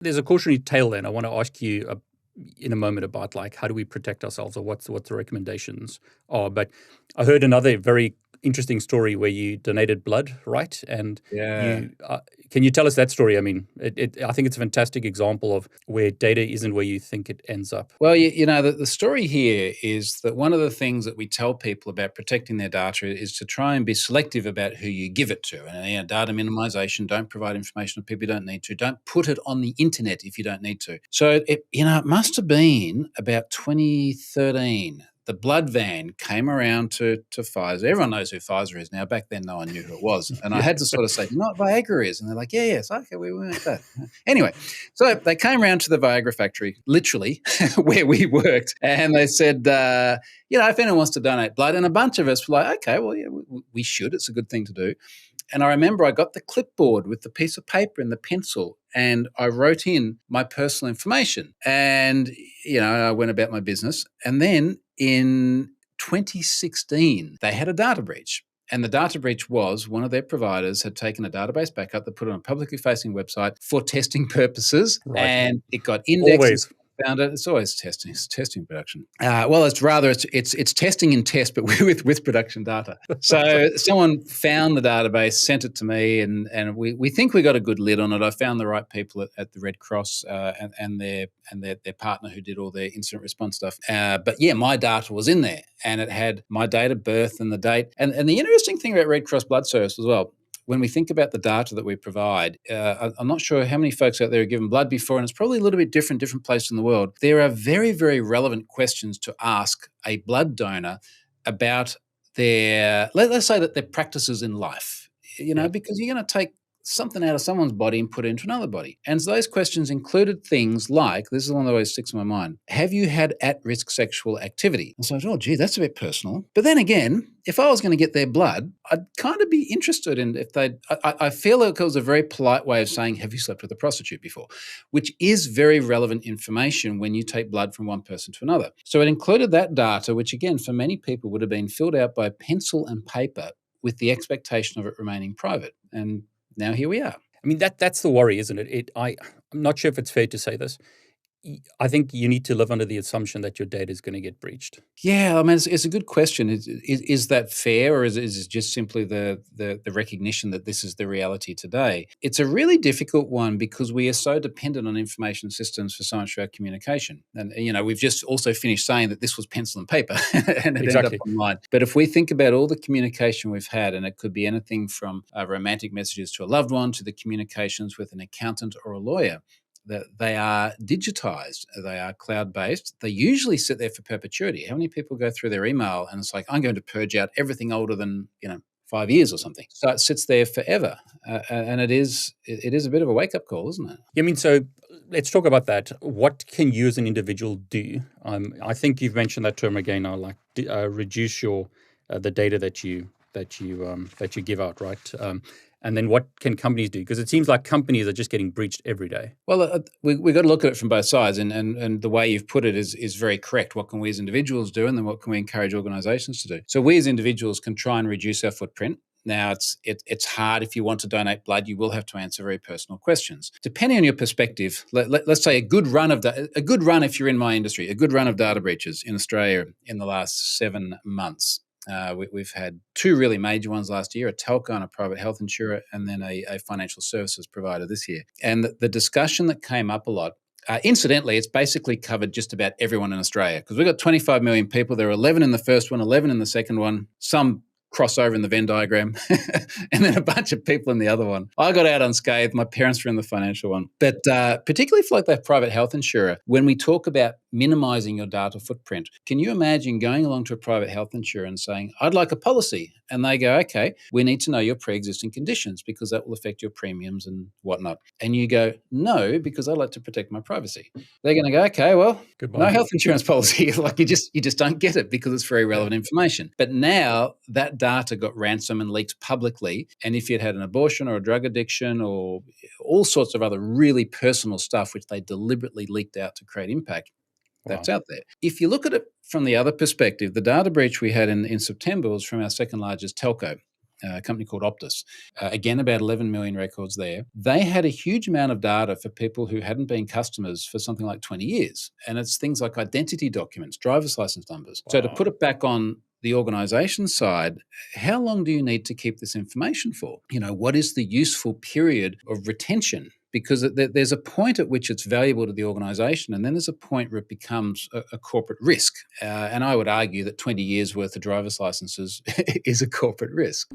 There's a cautionary tale then. I want to ask you in a moment about like how do we protect ourselves or what the recommendations are. But I heard another very interesting story where you donated blood, right? And Yeah. you can you tell us that story? I mean, I think it's a fantastic example of where data isn't where you think it ends up. Well, you know, the story here is that one of the things that we tell people about protecting their data is to try and be selective about who you give it to. And data minimization, don't provide information to people you don't need to. Don't put it on the internet if you don't need to. So, it must have been about 2013. The blood van came around to Pfizer. Everyone knows who Pfizer is now. Back then, no one knew who it was. And I Yeah. had to sort of say, you know what Viagra is? And they're like, yeah, yes, okay, we make that. Anyway, so they came around to the Viagra factory, literally, where we worked, and they said, if anyone wants to donate blood, and a bunch of us were like, okay, well, yeah, we should. It's a good thing to do. And I remember I got the clipboard with the piece of paper and the pencil, and I wrote in my personal information. And, I went about my business. And then in 2016, they had a data breach. And the data breach was one of their providers had taken a database backup, they put it on a publicly facing website for testing purposes, Right. and it got indexed. Always. Found it. It's always testing. It's testing production. It's testing in test, but with production data. So someone found the database, sent it to me, and we think we got a good lid on it. I found the right people at the Red Cross and their partner who did all their incident response stuff. But yeah, my data was in there, and it had my date of birth and the date. And the interesting thing about Red Cross Blood Service as well, when we think about the data that we provide, I'm not sure how many folks out there have given blood before, and it's probably a little bit different places in the world. There are very, very relevant questions to ask a blood donor about let's say that their practices in life, because you're going to take something out of someone's body and put it into another body. And so those questions included things like, this is one that always sticks in my mind, have you had at-risk sexual activity? And so I thought, oh, gee, that's a bit personal. But then again, if I was going to get their blood, I'd kind of be interested in if I feel like it was a very polite way of saying, have you slept with a prostitute before? Which is very relevant information when you take blood from one person to another. So it included that data, which again, for many people would have been filled out by pencil and paper with the expectation of it remaining private. And now here we are. I mean, that's the worry, isn't it? I'm not sure if it's fair to say this. I think you need to live under the assumption that your data is going to get breached. Yeah, I mean, it's a good question. Is that fair, or is it just simply the recognition that this is the reality today? It's a really difficult one because we are so dependent on information systems for so much of our communication. And, we've just also finished saying that this was pencil and paper and it ended up online. But if we think about all the communication we've had, and it could be anything from romantic messages to a loved one to the communications with an accountant or a lawyer, that they are digitized, they are cloud-based. They usually sit there for perpetuity. How many people go through their email and it's like, I'm going to purge out everything older than 5 years or something? So it sits there forever, and it is a bit of a wake-up call, isn't it? Yeah, I mean, so let's talk about that. What can you as an individual do? I think you've mentioned that term again now, like reduce the data that you give out, right? And then what can companies do? Because it seems like companies are just getting breached every day. Well, we've got to look at it from both sides. And the way you've put it is very correct. What can we as individuals do? And then what can we encourage organizations to do? So we as individuals can try and reduce our footprint. Now, it's hard. If you want to donate blood, you will have to answer very personal questions. Depending on your perspective, let's say a good run, if you're in my industry, a good run of data breaches in Australia in the last 7 months. We've had 2 really major ones last year, a telco and a private health insurer, and then a financial services provider this year. And the discussion that came up a lot, incidentally, it's basically covered just about everyone in Australia because we've got 25 million people. There are 11 in the first one, 11 in the second one, some crossover in the Venn diagram, and then a bunch of people in the other one. I got out unscathed. My parents were in the financial one. But particularly for like that private health insurer, when we talk about minimizing your data footprint, can you imagine going along to a private health insurer and saying, I'd like a policy? And they go, okay, we need to know your pre-existing conditions because that will affect your premiums and whatnot. And you go, no, because I'd like to protect my privacy. They're going to go, okay, well, Goodbye. No health insurance policy. Like you just don't get it because it's very relevant information. But now that data got ransomed and leaked publicly. And if you'd had an abortion or a drug addiction or all sorts of other really personal stuff, which they deliberately leaked out to create impact, that's out there. If you look at it from the other perspective, the data breach we had in September was from our second largest telco. a company called Optus. Again, about 11 million records there. They had a huge amount of data for people who hadn't been customers for something like 20 years. And it's things like identity documents, driver's license numbers. Wow. So to put it back on the organization side, how long do you need to keep this information for? What is the useful period of retention? Because there's a point at which it's valuable to the organization, and then there's a point where it becomes a corporate risk. And I would argue that 20 years worth of driver's licenses is a corporate risk.